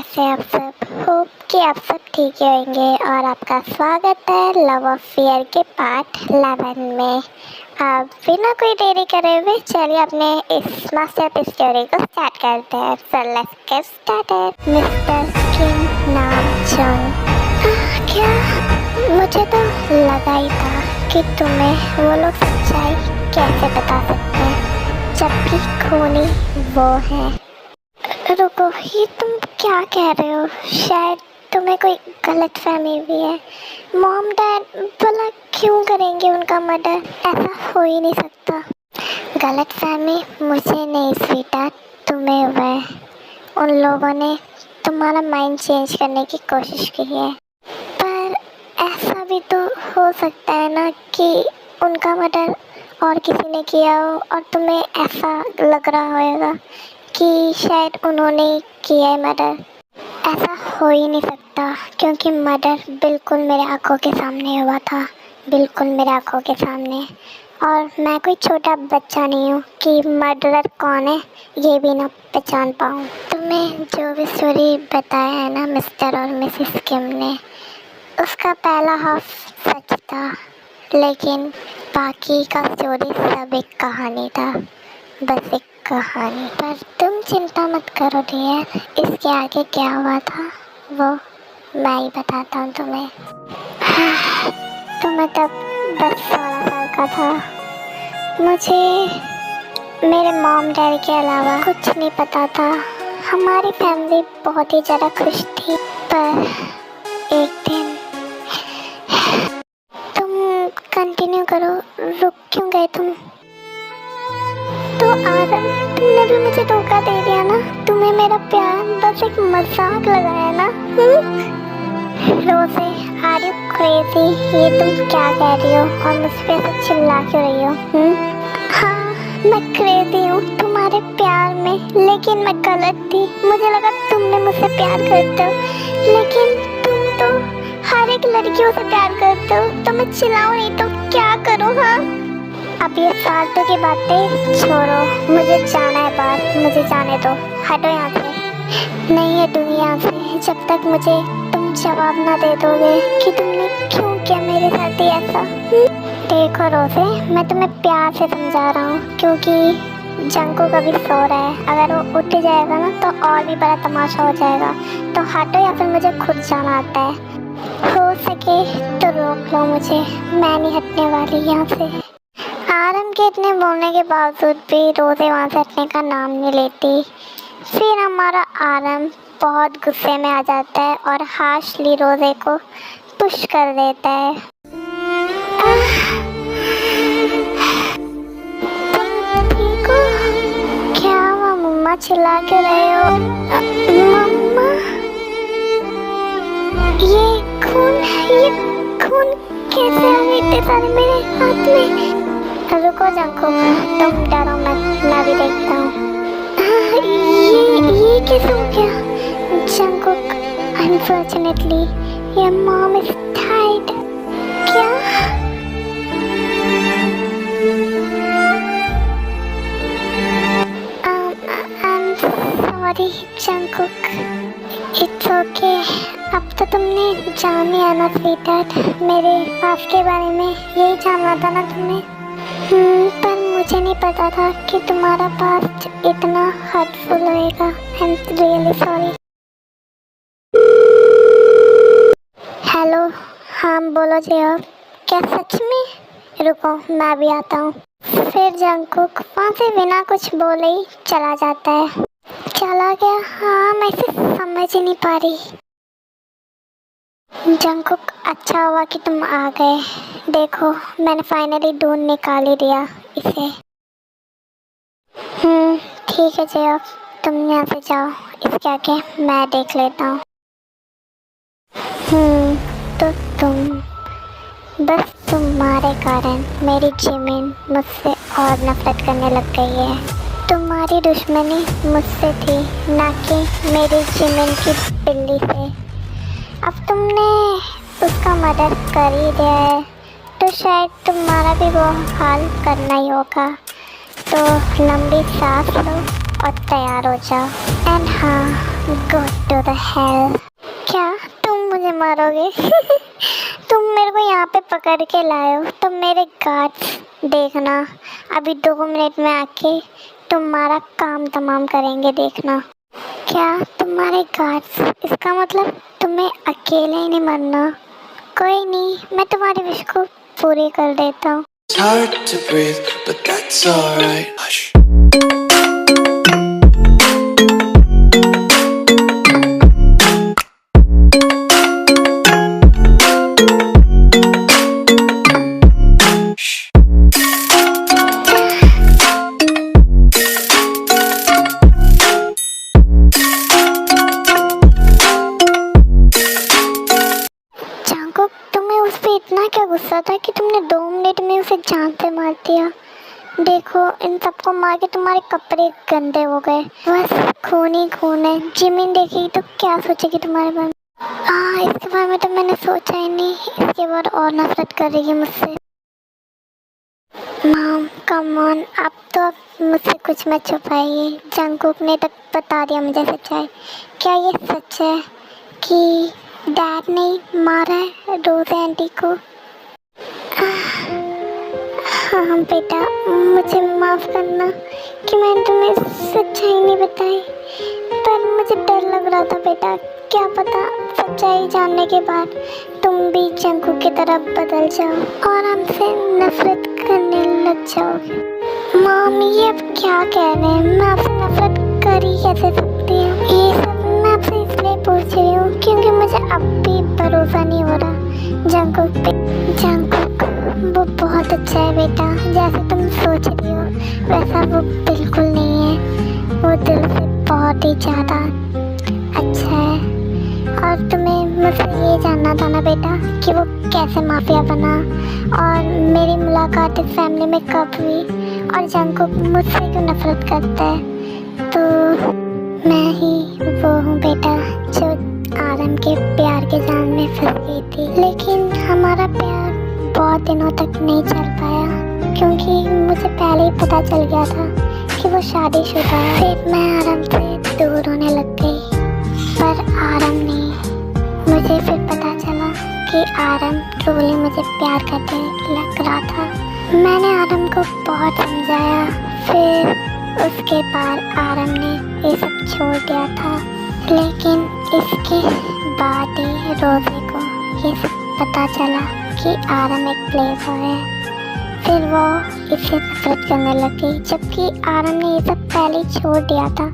कैसे आप सब? होप कि आप सब ठीक ही होंगे और आपका स्वागत है लव अफेयर के पार्ट 11 में। अब बिना कोई देरी करे हुए चलिए अपने इस मास्टरपीस स्टोरी को स्टार्ट करते हैं। So let's get started. Mister Kim Namjoon. क्या? मुझे तो लगा ही था कि तुम्हें वो लोग सच्चाई कैसे बता सकते हैं जबकि खूनी वो है। रुको, ये तुम क्या कह रहे हो? शायद तुम्हें कोई गलतफहमी भी है। मॉम डैड भला क्यों करेंगे उनका मर्डर? ऐसा हो ही नहीं सकता। गलतफहमी मुझे नहीं स्वीटा, तुम्हें हुआ है। उन लोगों ने तुम्हारा माइंड चेंज करने की कोशिश की है, पर ऐसा भी तो हो सकता है ना कि उनका मर्डर और किसी ने किया हो और तुम्हें ऐसा लग रहा होगा कि शायद उन्होंने किया है मर्डर। ऐसा हो ही नहीं सकता क्योंकि मर्डर बिल्कुल मेरे आंखों के सामने हुआ था, बिल्कुल मेरे आंखों के सामने। और मैं कोई छोटा बच्चा नहीं हूँ कि मर्डरर कौन है ये भी ना पहचान पाऊँ। तुम्हें जो भी स्टोरी बताया है ना मिस्टर और मिसेस किम ने, उसका पहला हाफ सच था, लेकिन बाकी का स्टोरी सब एक कहानी था, बस एक कहानी। पर तुम चिंता मत करो डियर, इसके आगे क्या हुआ था वो मैं ही बताता हूँ तुम्हें। तुम्हें तब 10-16 साल का था। मुझे मेरे मॉम डैडी के अलावा कुछ नहीं पता था। हमारी फैमिली बहुत ही ज़्यादा खुश थी, पर एक दिन तुम कंटिन्यू करो, रुक क्यों गए तुम? तो आरम, तुमने भी मुझे धोखा दे दिया ना। तुम्हें मेरा प्यार बस एक मजाक लगा है ना? रोज़े, आर यू क्रेजी? ये तुम क्या कह रही हो और मुझ पे ऐसे चिल्ला क्यों रही हो? हाँ, मैं क्रेजी हूँ तुम्हारे प्यार में, लेकिन मैं गलत थी। मुझे लगा तुमने मुझसे प्यार करते हो, लेकिन तुम तो हर एक लड़कियों से प्यार करते हो। तो मैं चिल्लाऊँ नहीं तो क्या करूँ? हाँ, अब ये फालतू की बातें छोड़ो, मुझे जाना है बाहर, मुझे जाने दो। हटो यहाँ से, नहीं है दुनिया से जब तक मुझे तुम जवाब ना दे दोगे कि तुमने क्यों किया मेरे साथ ही ऐसा। देखो रोज़े, मैं तुम्हें प्यार से समझा रहा हूँ क्योंकि जंको कभी सो रहा है। अगर वो उठ जाएगा ना तो और भी बड़ा तमाशा हो जाएगा। तो हटो या फिर मुझे खुद जाना आता है। हो सके तो रोक लो मुझे, मैं नहीं हटने वाली यहाँ से। आरम के इतने बोलने के बावजूद भी रोज़े वहाँ से हटने का नाम नहीं लेती। फिर हमारा आरम बहुत गुस्से में आ जाता है और हार्शली रोज़े को पुश कर देता है। तुम ठीक हो? क्या हुआ? मम्मा चिल्ला क्यों रहे हो? मम्मा, ये खून कैसे आ गए इतने सारे मेरे हाथ में? रुको जंकुक, तुम डरो मत, मैं भी देखता हूँ। ये कैसे हो गया? Jungkook, unfortunately your mom is died. क्या? I'm sorry Jungkook, it's okay. अब तो तुमने जान लिया ना स्वीटहार्ट, मेरे पास के बारे में यही जानना था ना तुम्हें? पर मुझे नहीं पता था कि तुम्हारा पास्ट इतना हर्टफुल होएगा। I am really sorry. Hello, हाँ बोलो जी आप। क्या सच में? रुको मैं भी आता हूँ। फिर जंकुक वहाँ से बिना कुछ बोले ही चला जाता है। चला गया? हाँ, मैं इसे समझ ही नहीं पा रही। जंकुक, अच्छा हुआ कि तुम आ गए। देखो मैंने फाइनली ढूंढ निकाल ही दिया इसे। ठीक है जी, अब तुम यहाँ से जाओ, इसके आगे मैं देख लेता हूँ। तो बस तुम्हारे कारण मेरी जिमिन मुझसे और नफरत करने लग गई है। तुम्हारी दुश्मनी मुझसे थी, ना कि मेरी जिमिन की बिल्ली से। अब तुमने उसका मर्डर कर ही दिया है तो शायद तुम्हारा भी वो हाल करना ही होगा। तो लंबी सांस लो और तैयार हो जाओ। एंड हाँ, गो टू द हेल। क्या तुम मुझे मारोगे? तुम मेरे को यहाँ पे पकड़ के लाए हो तो मेरे गार्ड्स देखना अभी 2 मिनट में आके तुम्हारा काम तमाम करेंगे, देखना। क्या तुम्हारे गार्ड्स? इसका मतलब तुम्हें अकेले ही नहीं मरना। कोई नहीं, मैं तुम्हारी विश को पूरी कर देता हूँ। It's hard to breathe, but that's alright. Hush. Jungkook, तुम्हें उस पे इतना क्या गुस्सा था कि तुमने 2 मिनट में उसे जान से मार दिया? देखो, इन सबको मार के तुम्हारे कपड़े गंदे हो गए, बस खून ही खून है। जिमिन देखेगी तो क्या सोचेगी तुम्हारे बारे में? इसके बारे में तो मैंने सोचा ही नहीं। इसके बाद और नफरत करेगी मुझसे। मॉम कम ऑन, अब मुझसे कुछ मत छुपाइए। जंगकुक ने तक बता दिया मुझे सच्चाई। क्या ये सच है कि डैड ने मारा है रोज़ आंटी को? हाँ बेटा, मुझे माफ़ करना कि मैंने तुम्हें सच्चाई नहीं बताई, पर मुझे डर लग रहा था बेटा। क्या पता सच्चाई जानने के बाद तुम भी जंगकुक की तरह बदल जाओ और हमसे नफरत करने लग जाओगे। मॉम, ये अब क्या कह रहे हैं? मैं आपसे नफरत कर ही कैसे सकती हूँ? ये सब मैं आपसे इसलिए पूछ रही हूँ क्योंकि मुझे अब भी भरोसा नहीं हो रहा जंगकुक पे। जंगकुक वो बहुत अच्छा है बेटा, जैसे तुम सोच रही हो वैसा वो बिल्कुल नहीं है। वो दिल से बहुत ही ज़्यादा अच्छा है। और तुम्हें मुझसे ये जानना था ना बेटा कि वो कैसे माफिया बना और मेरी मुलाकात इस फैमिली में कब हुई और जंगकुक मुझसे क्यों नफरत करता है। तो मैं ही वो हूँ बेटा जो आरम के प्यार के जाल में फंस गई थी, लेकिन हमारा प्यार बहुत दिनों तक नहीं चल पाया क्योंकि मुझे पहले ही पता चल गया था कि वो शादीशुदा है। फिर मैं आरम से दूर होने लग गई, पर आरम नहीं। मुझे फिर पता चला कि आरम ट्रूली मुझे प्यार करते लग रहा था। मैंने आरम को बहुत समझाया, फिर उसके बाद आरम ने ये सब छोड़ दिया था। लेकिन इसके बाद ही रोज़े को ये सब पता चला कि आरम एक प्लेबॉय है। फिर वो इसे नफरत करने लगी, जबकि आरम ने ये सब पहले ही छोड़ दिया था।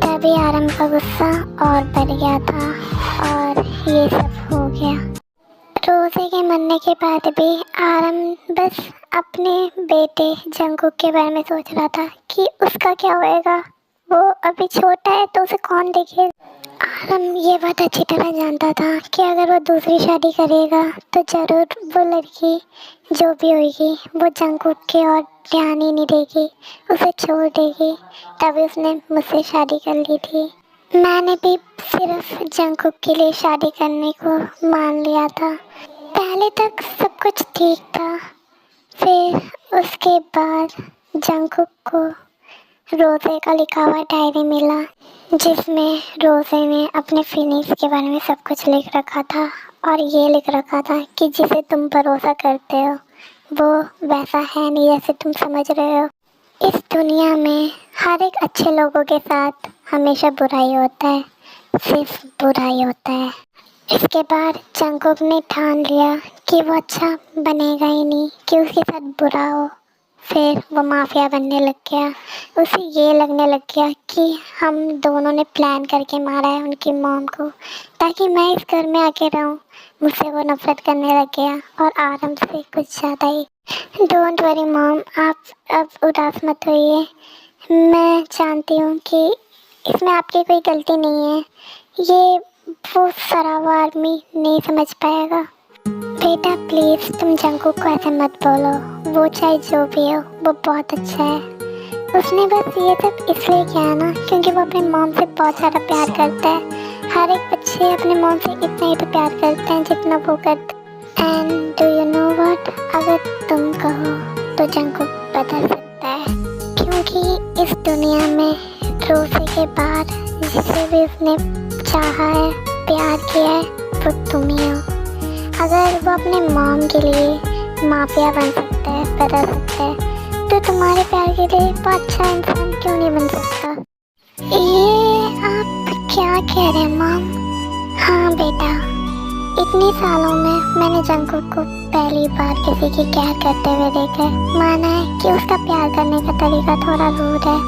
तभी आरम का गुस्सा और बढ़ गया था और ये सब हो गया। रोज़े के मरने के बाद भी आरम बस अपने बेटे जंगकुक के बारे में सोच रहा था कि उसका क्या होएगा। वो अभी छोटा है तो उसे कौन देखेगा। आरम ये बात अच्छी तरह जानता था कि अगर वो दूसरी शादी करेगा तो ज़रूर वो लड़की जो भी होगी वो जंगकुक की ओर ध्यान ही नहीं देगी, उसे छोड़ देगी। तभी उसने मुझसे शादी कर ली थी। मैंने भी सिर्फ जंगकुक के लिए शादी करने को मान लिया था। पहले तक सब कुछ ठीक था, फिर उसके बाद जंगकुक को रोज़े का लिखा हुआ डायरी मिला जिसमें रोज़े ने अपने फीलिंग्स के बारे में सब कुछ लिख रखा था और ये लिख रखा था कि जिसे तुम भरोसा करते हो वो वैसा है नहीं जैसे तुम समझ रहे हो। इस दुनिया में हर एक अच्छे लोगों के साथ हमेशा बुराई होता है, सिर्फ बुराई होता है। इसके बाद जंगकुक ने ठान लिया कि वो अच्छा बनेगा ही नहीं, कि उसके साथ बुरा हो। फिर वो माफिया बनने लग गया। उसे ये लगने लग गया कि हम दोनों ने प्लान करके मारा है उनकी मॉम को ताकि मैं इस घर में आके रहूं। मुझसे वो नफरत करने लग गया और आराम से कुछ ज़्यादा ही। डोंट वरी मॉम, आप अब उदास मत होइए। मैं जानती हूँ कि इसमें आपकी कोई गलती नहीं है। ये वो सरावा आदमी नहीं समझ पाएगा। बेटा प्लीज़ तुम जंगकुक को ऐसे मत बोलो, वो चाहे जो भी हो वो बहुत अच्छा है। उसने बस ये सब इसलिए किया है ना क्योंकि वो अपने मॉम से बहुत ज़्यादा प्यार करता है। हर एक बच्चे अपने मॉम से इतना ही तो प्यार करते हैं जितना वो करते। And do you know what, अगर तुम कहो तो जंगकुक बदल सकता है क्योंकि इस दुनिया में रोज़े के बाद जिसे भी उसने चाहा है, प्यार किया है, वो तुम ही हो। अगर वो अपने मॉम के लिए माफिया बन सकता है, बदल सकता है, तो तुम्हारे प्यार के लिए वो अच्छा इंसान क्यों नहीं बन सकता? ये आप क्या कह रहे हैं मॉम? हाँ बेटा, इतनी सालों में मैंने जंगकुक को पहली बार किसी की केयर करते हुए देखा है। माना है कि उसका प्यार करने का तरीका थोड़ा रूड है,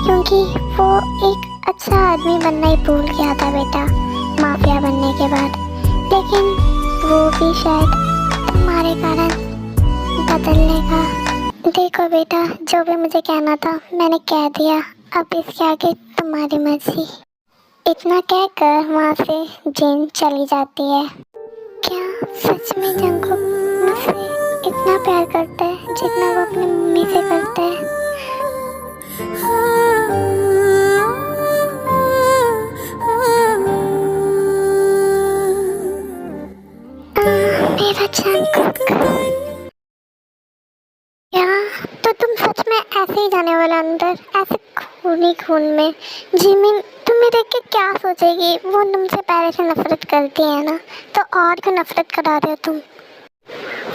क्योंकि वो एक अच्छा आदमी बनना ही भूल गया था बेटा माफिया बनने के बाद। लेकिन वो भी शायद तुम्हारे कारण बदलने का। देखो बेटा, जो भी मुझे कहना था मैंने कह दिया, अब इसके आगे तुम्हारी मर्जी। इतना कहकर वहाँ से जिन चली जाती है। क्या सच में जंगकुक मुझसे इतना प्यार करता है जितना वो अपनी मम्मी से करता है? मेरा जंगकुक, क्या तो तुम सच में ऐसे ही जाने वाले अंदर, ऐसे खून ही खून में? जिमिन तुम्हें देख के क्या सोचेगी? वो तुमसे पहले से नफरत करती है ना, तो और क्यों नफरत करा रहे हो तुम?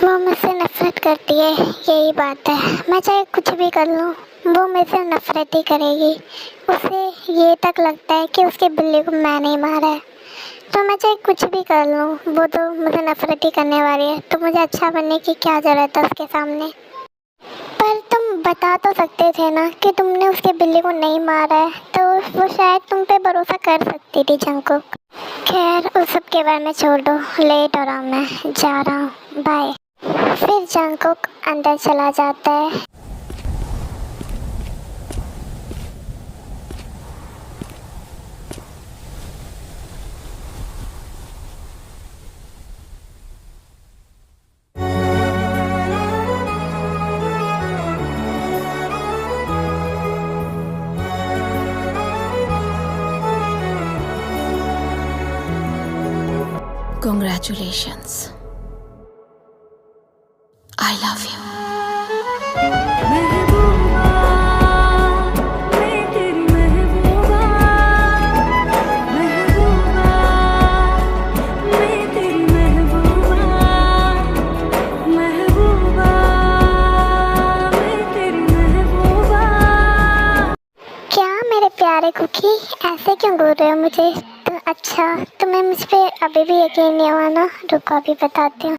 वो मुझसे नफरत करती है, यही बात है। मैं चाहे कुछ भी कर लूँ, वो मुझसे नफरत ही करेगी। उसे ये तक लगता है कि उसके बिल्ली को मैंने ही मारा है। तो मैं चाहे कुछ भी कर लूँ, वो तो मुझे नफरत ही करने वाली है। तो मुझे अच्छा बनने की क्या ज़रूरत है उसके सामने? पर तुम बता तो सकते थे ना कि तुमने उसके बिल्ली को नहीं मारा है, तो वो शायद तुम पे भरोसा कर सकती थी जंगकुक। खैर, उस सब के बारे में छोड़ दो, लेट हो रहा हूँ, मैं जा रहा हूँ, बाय। फिर जंगकुक अंदर चला जाता है। Congratulations. I love you. महबूबा मैं तेरी महबूबा, महबूबा मैं तेरी महबूबा, महबूबा मैं तेरी महबूबा। क्या मेरे प्यारे कुकी, ऐसे क्यों बोल रहे हो मुझे? तो अच्छा, तुम्हें मुझ पे अभी भी यकीन नहीं हुआ ना? रुको अभी बताती हूँ।